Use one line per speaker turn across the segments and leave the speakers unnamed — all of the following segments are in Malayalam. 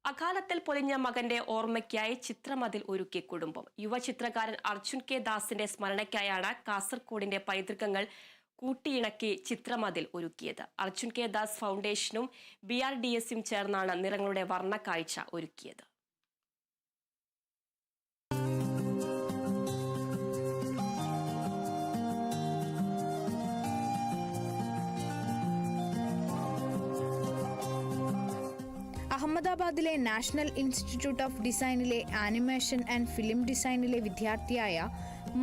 അകാലത്തിൽ പൊലിഞ്ഞ മകന്റെ ഓർമ്മയ്ക്കായി ചിത്രമതിൽ ഒരുക്കി കുടുംബം. യുവചിത്രകാരൻ അർജുൻ കെ ദാസിന്റെ സ്മരണയ്ക്കായാണ് കാസർഗോഡിന്റെ പൈതൃകങ്ങൾ കൂട്ടിയിണക്കി ചിത്രമതിൽ ഒരുക്കിയത്. അർജുൻ കെ ദാസ് ഫൗണ്ടേഷനും BRDSയും ചേർന്നാണ് നിറങ്ങളുടെ വർണ്ണക്കാഴ്ച ഒരുക്കിയത്.
അഹമ്മദാബാദിലെ നാഷണൽ ഇൻസ്റ്റിറ്റ്യൂട്ട് ഓഫ് ഡിസൈനിലെ ആനിമേഷൻ ആൻഡ് ഫിലിം ഡിസൈനിലെ വിദ്യാർത്ഥിയായ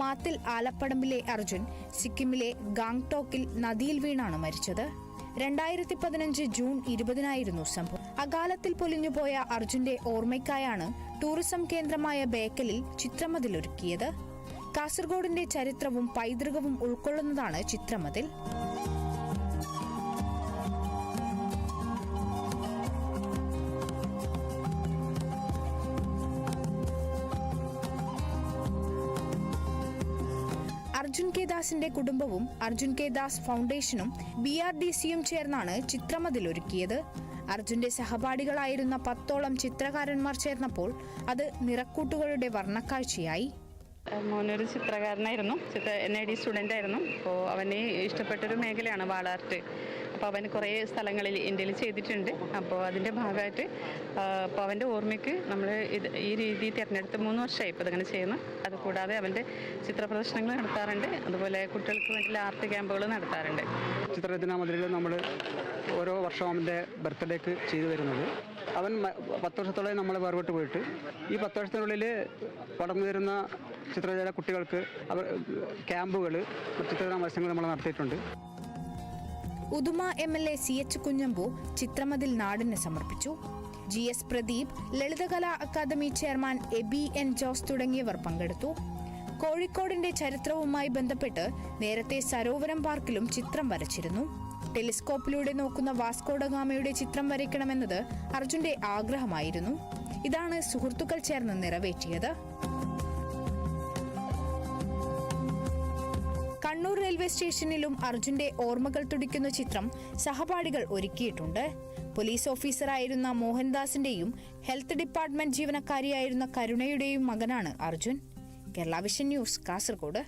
മാത്തിൽ ആലപ്പടമ്പിലെ അർജുൻ സിക്കിമിലെ ഗാങ്ടോക്കിൽ നദിയിൽ വീണാണ് മരിച്ചത്. 2015 ജൂൺ 20 സംഭവം. അകാലത്തിൽ പൊലിഞ്ഞുപോയ അർജുന്റെ ഓർമ്മയ്ക്കായാണ് ടൂറിസം കേന്ദ്രമായ ബേക്കലിൽ ചിത്രമതിലൊരുക്കിയത്. കാസർഗോഡിന്റെ ചരിത്രവും പൈതൃകവും ഉൾക്കൊള്ളുന്നതാണ് ചിത്രമതിൽ. അർജുൻ കെ ദാസിന്റെ കുടുംബവും അർജുൻ കെ ദാസ് ഫൗണ്ടേഷനും BRDSയും ചേർന്നാണ് ചിത്രമതിൽ ഒരുക്കിയത്. അർജുന്റെ സഹപാഠികളായിരുന്ന 10ഓളം ചിത്രകാരന്മാർ ചേർന്നപ്പോൾ അത് നിറക്കൂട്ടുകളുടെ വർണ്ണക്കാഴ്ചയായി.
മോനൊരു ചിത്രകാരനായിരുന്നു, NID സ്റ്റുഡൻ്റ് ആയിരുന്നു. അപ്പോൾ അവന് ഇഷ്ടപ്പെട്ടൊരു മേഖലയാണ് വാൾ ആർട്ട്. അപ്പോൾ അവൻ കുറേ സ്ഥലങ്ങളിൽ ഇന്ത്യയിൽ ചെയ്തിട്ടുണ്ട്. അപ്പോൾ അതിൻ്റെ ഭാഗമായിട്ട് അപ്പോൾ അവൻ്റെ ഓർമ്മയ്ക്ക് നമ്മൾ ഈ രീതി തിരഞ്ഞെടുത്ത് 3 വർഷമായി ഇപ്പോൾ ഇതങ്ങനെ ചെയ്യുന്നു. അതുകൂടാതെ അവൻ്റെ ചിത്ര പ്രദർശനങ്ങൾ നടത്താറുണ്ട്. അതുപോലെ കുട്ടികൾക്ക് വേണ്ടിയുള്ള ആർട്ട് ക്യാമ്പുകൾ നടത്താറുണ്ട്.
ചിത്രരചനാമതിൽ നമ്മൾ ഓരോ വർഷവും അവൻ്റെ ബർത്ത്ഡേക്ക് ചെയ്തു വരുന്നത്. അവൻ 10 വർഷത്തോളം നമ്മൾ വേർപെട്ട് പോയിട്ട് ഈ 10 വർഷത്തിനുള്ളിൽ വളർന്നു വരുന്ന ചിത്രരചന കുട്ടികൾക്ക് അവർ ക്യാമ്പുകൾ, ചിത്രരചന മത്സരങ്ങൾ നമ്മൾ നടത്തിയിട്ടുണ്ട്.
ഉദുമ MLA CH കുഞ്ഞമ്പു ചിത്രമതിൽ നാടിന് സമർപ്പിച്ചു. GS Pradeep, Lalithakala Akademi chairman Aby N Jose തുടങ്ങിയവർ പങ്കെടുത്തു. കോഴിക്കോടിന്റെ ചരിത്രവുമായി ബന്ധപ്പെട്ട് നേരത്തെ സരോവരം പാർക്കിലും ചിത്രം വരച്ചിരുന്നു. ടെലിസ്കോപ്പിലൂടെ നോക്കുന്ന വാസ്കോഡഗാമയുടെ ചിത്രം വരയ്ക്കണമെന്നത് അർജുന്റെ ആഗ്രഹമായിരുന്നു. ഇതാണ് സുഹൃത്തുക്കൾ ചേർന്ന് നിറവേറ്റിയത്. കണ്ണൂർ റെയിൽവേ സ്റ്റേഷനിലും അർജുന്റെ ഓർമ്മകൾ തുടിക്കുന്ന ചിത്രം സഹപാഠികൾ ഒരുക്കിയിട്ടുണ്ട്. പോലീസ് ഓഫീസറായിരുന്ന മോഹൻദാസിന്റെയും ഹെൽത്ത് ഡിപ്പാർട്ട്മെന്റ് ജീവനക്കാരിയായിരുന്ന കരുണയുടെയും മകനാണ് അർജുൻ. Kerala vision news, Kasaragod.